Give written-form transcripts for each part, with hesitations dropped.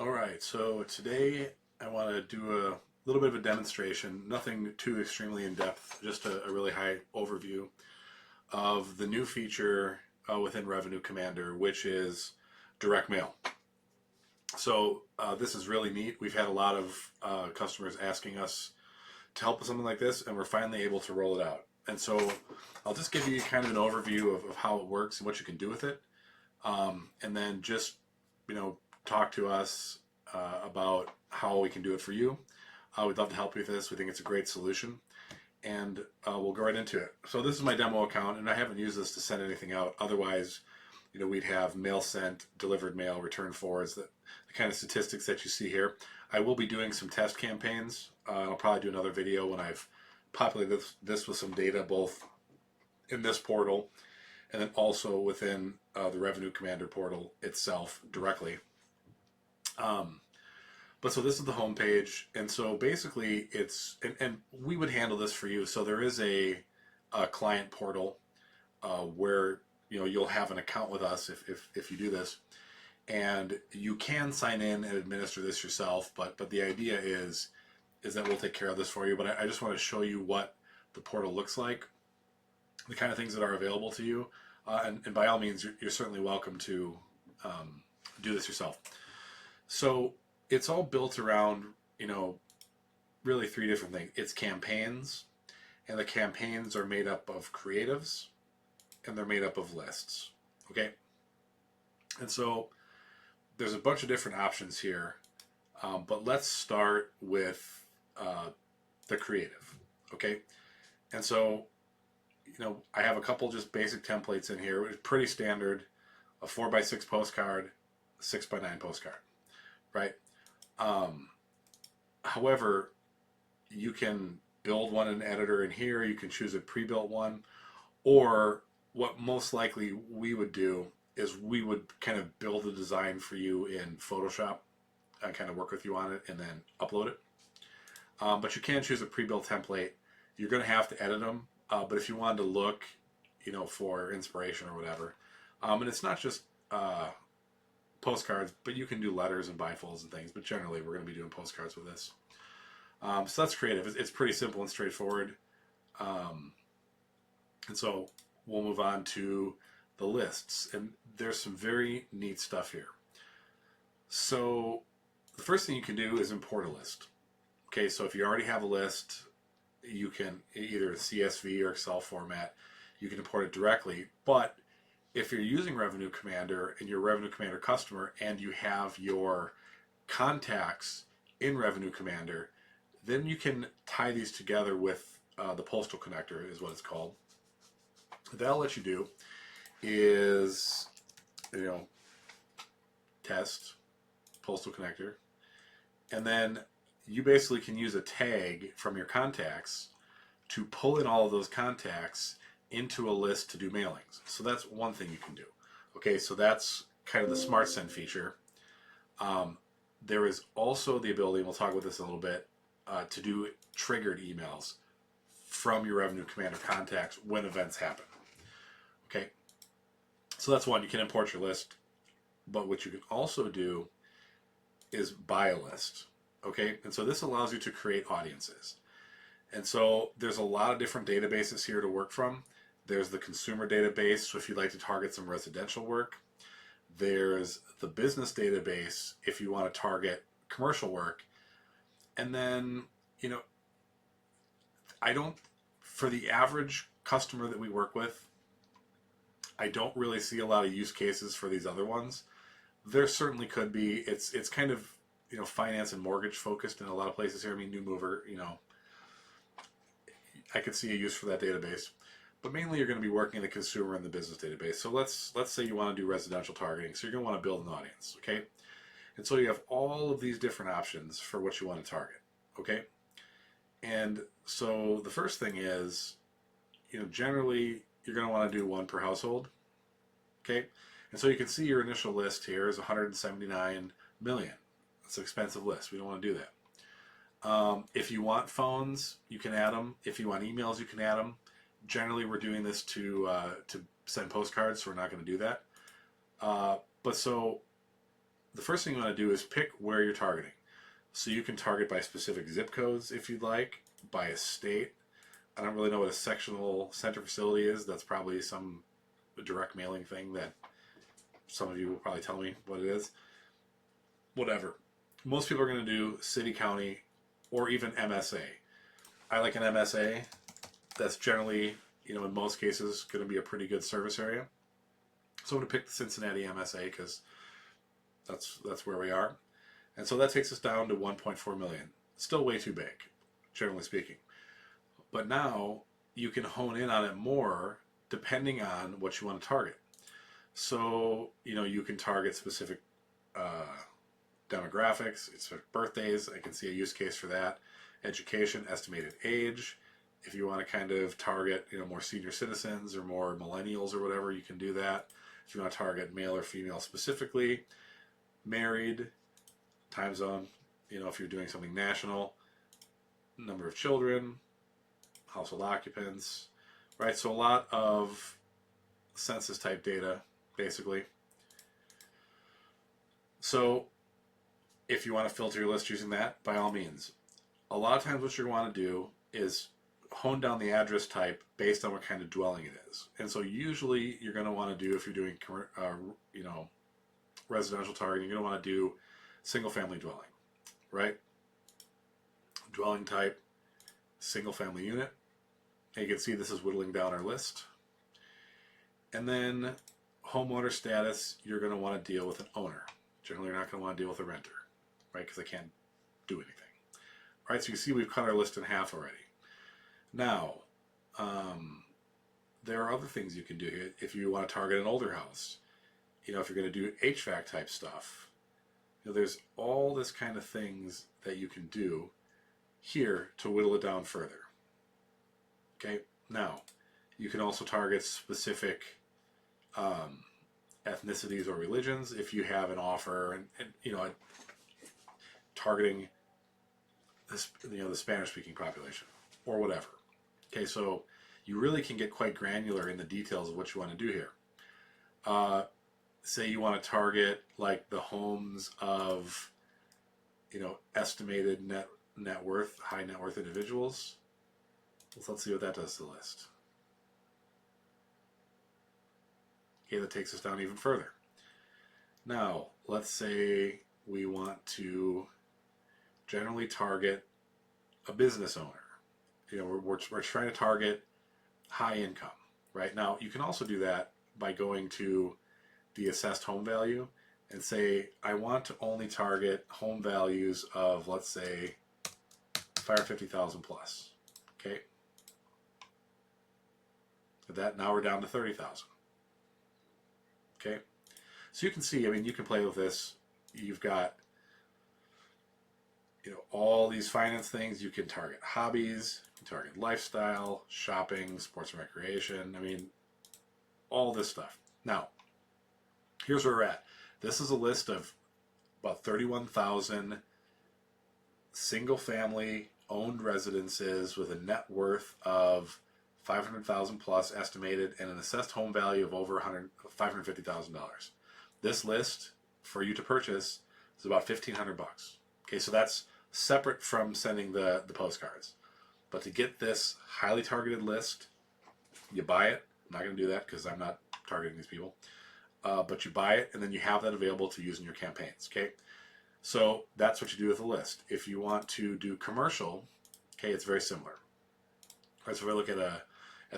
All right, so today I want to do a little bit of a demonstration, nothing too extremely in depth, just a really high overview of the new feature within Revenue Commander, which is direct mail. So this is really neat. We've had a lot of customers asking us to help with something like this, and we're finally able to roll it out. And so I'll just give you kind of an overview of how it works and what you can do with it, and then just talk to us about how we can do it for you. We'd love to help you with this. We think it's a great solution, and we'll go right into it. So this is my demo account, and I haven't used this to send anything out. Otherwise, we'd have mail sent, delivered mail, return forwards, the kind of statistics that you see here. I will be doing some test campaigns. I'll probably do another video when I've populated this with some data, both in this portal and then also within the Revenue Commander portal itself directly. But so this is the home page, and so basically it's, and we would handle this for you. So there is a client portal where you'll have an account with us if you do this, and you can sign in and administer this yourself. But the idea is that we'll take care of this for you. But I just want to show you what the portal looks like, the kind of things that are available to you, and by all means, you're certainly welcome to do this yourself. So it's all built around, really three different things. It's campaigns, and the campaigns are made up of creatives, and they're made up of lists, okay? And so there's a bunch of different options here, but let's start with the creative, okay? And so, I have a couple just basic templates in here. It's pretty standard, a 4x6 postcard, a 6x9 postcard, right? However, you can build one in an editor in here. You can choose a pre-built one, or what most likely we would do is we would kind of build a design for you in Photoshop and kind of work with you on it and then upload it. But you can choose a pre-built template. You're going to have to edit them, but if you wanted to look, for inspiration or whatever, and it's not just postcards, but you can do letters and bifolds and things, but generally we're going to be doing postcards with this. So that's creative. It's pretty simple and straightforward. And so we'll move on to the lists, and there's some very neat stuff here. So the first thing you can do is import a list. Okay, so if you already have a list, you can either CSV or Excel format, you can import it directly. But if you're using Revenue Commander and you're a Revenue Commander customer and you have your contacts in Revenue Commander, then you can tie these together with the postal connector, is what it's called. What that'll let you do is, test postal connector, and then you basically can use a tag from your contacts to pull in all of those contacts into a list to do mailings. So that's one thing you can do. Okay, so that's kind of the Smart Send feature. There is also the ability, and we'll talk about this in a little bit, to do triggered emails from your Revenue Commander contacts when events happen. Okay, so that's one. You can import your list, but what you can also do is buy a list. Okay, and so this allows you to create audiences. And so there's a lot of different databases here to work from. There's the consumer database, so if you'd like to target some residential work. There's the business database if you want to target commercial work. And then, for the average customer that we work with, I don't really see a lot of use cases for these other ones. There certainly could be. It's kind of, finance and mortgage focused in a lot of places here. I mean, new mover, I could see a use for that database. But mainly you're going to be working in the consumer and the business database. So let's say you want to do residential targeting. So you're going to want to build an audience, okay? And so you have all of these different options for what you want to target, okay? And so the first thing is, generally you're going to want to do one per household, okay? And so you can see your initial list here is 179 million. It's an expensive list. We don't want to do that. If you want phones, you can add them. If you want emails, you can add them. Generally, we're doing this to send postcards, so we're not going to do that. But so the first thing you want to do is pick where you're targeting. So you can target by specific zip codes if you'd like, by a state. I don't really know what a sectional center facility is. That's probably some direct mailing thing that some of you will probably tell me what it is. Whatever. Most people are going to do city, county, or even MSA. I like an MSA. That's generally, in most cases, going to be a pretty good service area. So I'm going to pick the Cincinnati MSA because that's where we are. And so that takes us down to 1.4 million. Still way too big, generally speaking. But now you can hone in on it more depending on what you want to target. So, you can target specific demographics, it's birthdays. I can see a use case for that. Education, estimated age. If you want to kind of target, more senior citizens or more millennials or whatever, you can do that. If you want to target male or female specifically, married, time zone, if you're doing something national, number of children, household occupants, right? So a lot of census type data, basically. So if you want to filter your list using that, by all means. A lot of times what you're going to want to do is hone down the address type based on what kind of dwelling it is. And so usually you're going to want to do, if you're doing, residential targeting, you're going to want to do single family dwelling, right? Dwelling type, single family unit. And you can see this is whittling down our list. And then homeowner status, you're going to want to deal with an owner. Generally, you're not going to want to deal with a renter, right? Because they can't do anything. All right, so you see we've cut our list in half already. Now, there are other things you can do here. If you want to target an older house, if you're going to do HVAC type stuff, there's all this kind of things that you can do here to whittle it down further. Okay, now, you can also target specific ethnicities or religions if you have an offer and targeting this, the Spanish-speaking population or whatever. Okay, so you really can get quite granular in the details of what you want to do here. Say you want to target like the homes of, estimated net worth, high net worth individuals. Let's see what that does to the list. Okay, that takes us down even further. Now, let's say we want to generally target a business owner. We're trying to target high income, right? Now, you can also do that by going to the assessed home value and say, I want to only target home values of, let's say, $550,000 plus. Okay. With that, now we're down to 30,000. Okay. So you can see, you can play with this. You've got, all these finance things. You can target hobbies, you can target lifestyle, shopping, sports and recreation. All this stuff. Now, here's where we're at. This is a list of about 31,000 single-family owned residences with a net worth of 500,000 plus estimated and an assessed home value of over $550,000. This list for you to purchase is about $1,500. Okay, so that's separate from sending the postcards. But to get this highly targeted list, you buy it. I'm not going to do that because I'm not targeting these people. But you buy it, and then you have that available to use in your campaigns, okay? So that's what you do with the list. If you want to do commercial, okay, it's very similar. All right, so if I look at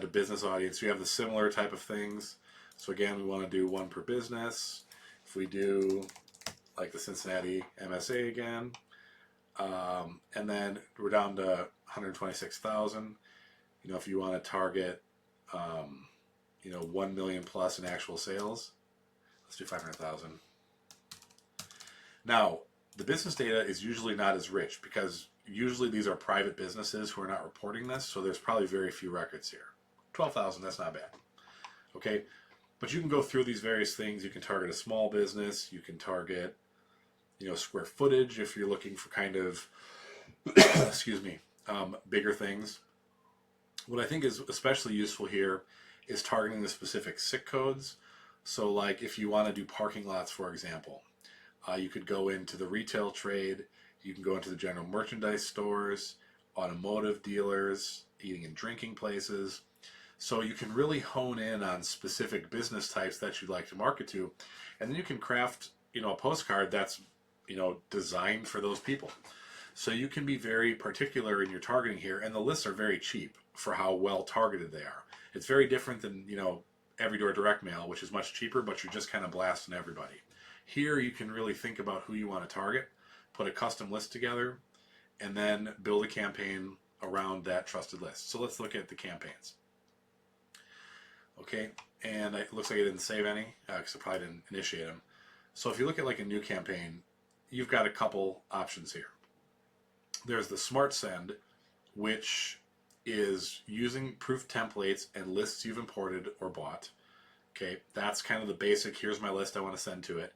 a business audience, we have the similar type of things. So again, we want to do one per business. If we do like the Cincinnati MSA again, and then we're down to 126,000. If you want to target, 1 million plus in actual sales, let's do 500,000. Now, the business data is usually not as rich because usually these are private businesses who are not reporting this, so there's probably very few records here. 12,000, that's not bad. Okay, but you can go through these various things. You can target a small business. You can target, square footage if you're looking for kind of, bigger things. What I think is especially useful here is targeting the specific SIC codes. So like if you want to do parking lots, for example, You could go into the retail trade. You can go into the general merchandise stores, automotive dealers, eating and drinking places. So you can really hone in on specific business types that you'd like to market to, and then you can craft, a postcard that's, designed for those people. So you can be very particular in your targeting here, and the lists are very cheap for how well targeted they are. It's very different than, every door direct mail, which is much cheaper, but you're just kind of blasting everybody. Here you can really think about who you want to target, put a custom list together, and then build a campaign around that trusted list. So let's look at the campaigns. Okay, and it looks like I didn't save any because I probably didn't initiate them. So if you look at like a new campaign, you've got a couple options here. There's the Smart Send, which is using proof templates and lists you've imported or bought. Okay, that's kind of the basic, here's my list, I want to send to it.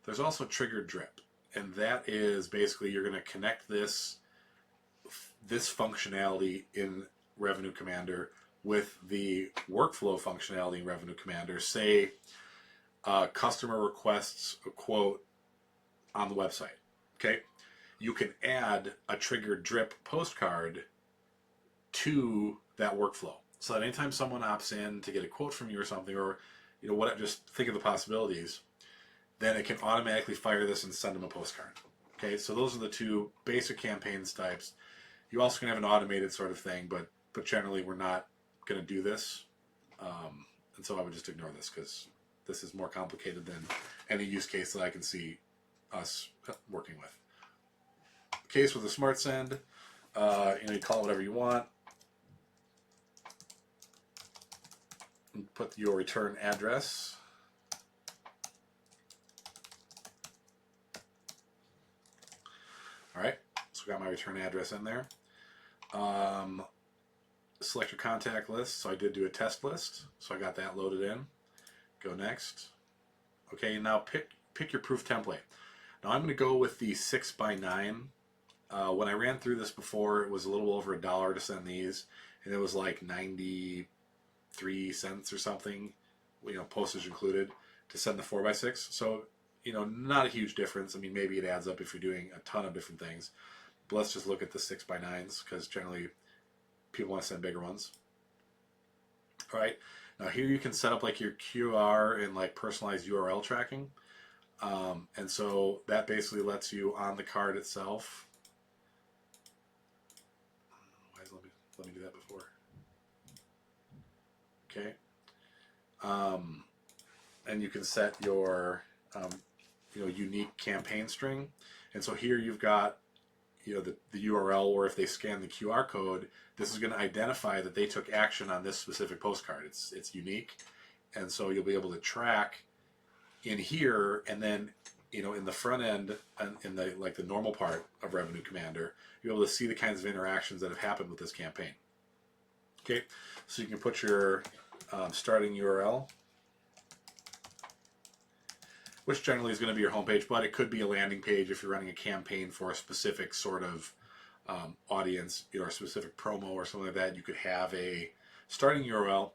There's also Triggered Drip, and that is basically you're going to connect this functionality in Revenue Commander with the workflow functionality in Revenue Commander. Say customer requests a quote on the website. Okay, you can add a Triggered Drip postcard to that workflow, so that anytime someone opts in to get a quote from you or something, or what, just think of the possibilities, then it can automatically fire this and send them a postcard. Okay, so those are the two basic campaigns types. You also can have an automated sort of thing, but generally we're not going to do this, and so I would just ignore this because this is more complicated than any use case that I can see us working with. Case with a Smart Send, you call it whatever you want. And put your return address. All right, so I got my return address in there. Select your contact list. So I did do a test list, so I got that loaded in. Go next. Okay, now pick your proof template. Now I'm going to go with the 6x9. When I ran through this before, it was a little over $1 to send these, and it was like 93 cents or something, postage included, to send the 4x6. So, not a huge difference. I mean, maybe it adds up if you're doing a ton of different things. But let's just look at the 6x9s, because generally people want to send bigger ones. All right. Now here you can set up like your QR and like personalized URL tracking. And so that basically lets you on the card itself. Let me do that before. Okay. And you can set your unique campaign string. And so here you've got the URL, or if they scan the QR code, this is going to identify that they took action on this specific postcard. It's unique, and so you'll be able to track in here, and then in the front end and in the normal part of Revenue Commander, you're able to see the kinds of interactions that have happened with this campaign. Okay, so you can put your starting URL, which generally is going to be your homepage, but it could be a landing page if you're running a campaign for a specific sort of audience, a specific promo or something like that. You could have a starting URL,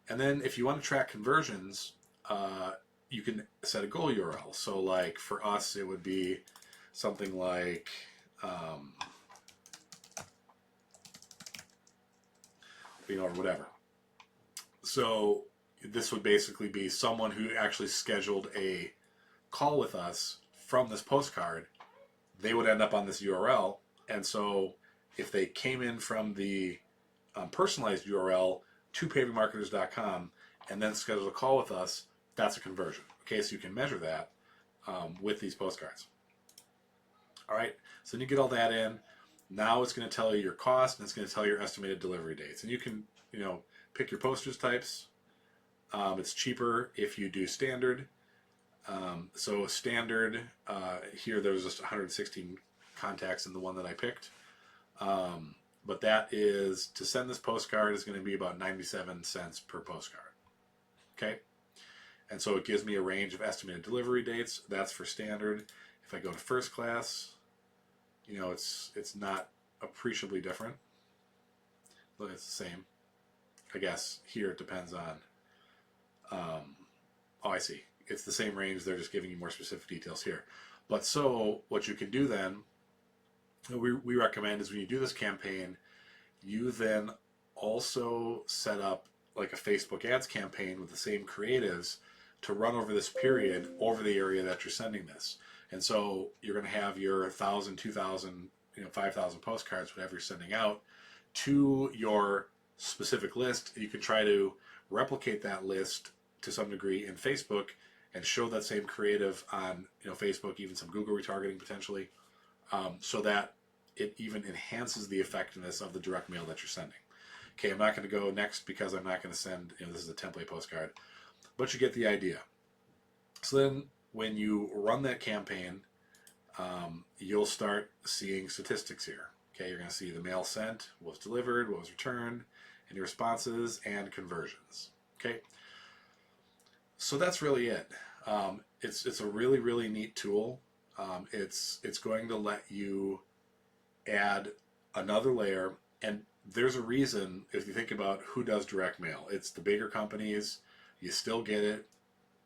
and then if you want to track conversions, you can set a goal URL. So like for us, it would be something like or whatever. So this would basically be someone who actually scheduled a call with us from this postcard. They would end up on this URL, and so if they came in from the personalized URL to pavingmarketers.com and then scheduled a call with us, that's a conversion. Okay, so you can measure that with these postcards. All right, so then you get all that in. Now it's going to tell you your cost, and it's going to tell you your estimated delivery dates. And you can, pick your postage types. It's cheaper if you do standard. So standard, here there was just 116 contacts in the one that I picked. But that is, to send this postcard is going to be about 97 cents per postcard. Okay? And so it gives me a range of estimated delivery dates. That's for standard. If I go to first class, it's not appreciably different. But it's the same. I guess here it depends on, oh, I see. It's the same range. They're just giving you more specific details here. But so what you can do then, we recommend is when you do this campaign, you then also set up like a Facebook ads campaign with the same creatives to run over this period over the area that you're sending this. And so you're going to have your 1,000, 2,000, 5,000 postcards, whatever you're sending out to your specific list. You can try to replicate that list to some degree in Facebook and show that same creative on Facebook, even some Google retargeting potentially, so that it even enhances the effectiveness of the direct mail that you're sending. Okay, I'm not going to go next because I'm not going to send, this is a template postcard, but you get the idea. So then when you run that campaign, you'll start seeing statistics here. Okay, you're going to see the mail sent, what was delivered, what was returned, any responses, and conversions. Okay, so that's really it. It's a really, really neat tool. It's going to let you add another layer, and there's a reason if you think about who does direct mail. It's the bigger companies. You still get it.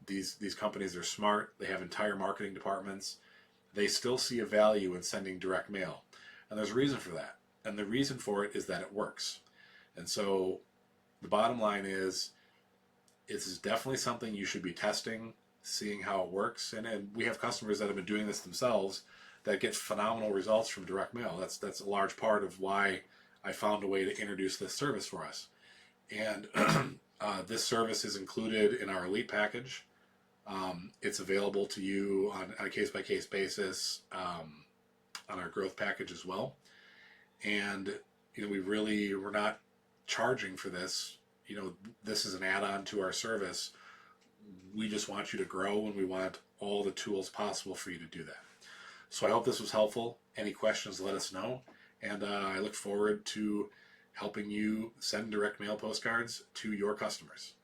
These companies are smart. They have entire marketing departments. They still see a value in sending direct mail, and there's a reason for that. And the reason for it is that it works. And so the bottom line is, it's definitely something you should be testing, seeing how it works. And we have customers that have been doing this themselves that get phenomenal results from direct mail. That's a large part of why I found a way to introduce this service for us. And this service is included in our Elite package. It's available to you on a case-by-case basis on our Growth package as well. And we're not charging for this. This is an add-on to our service. We just want you to grow, and we want all the tools possible for you to do that. So I hope this was helpful. Any questions, let us know. And I look forward to helping you send direct mail postcards to your customers.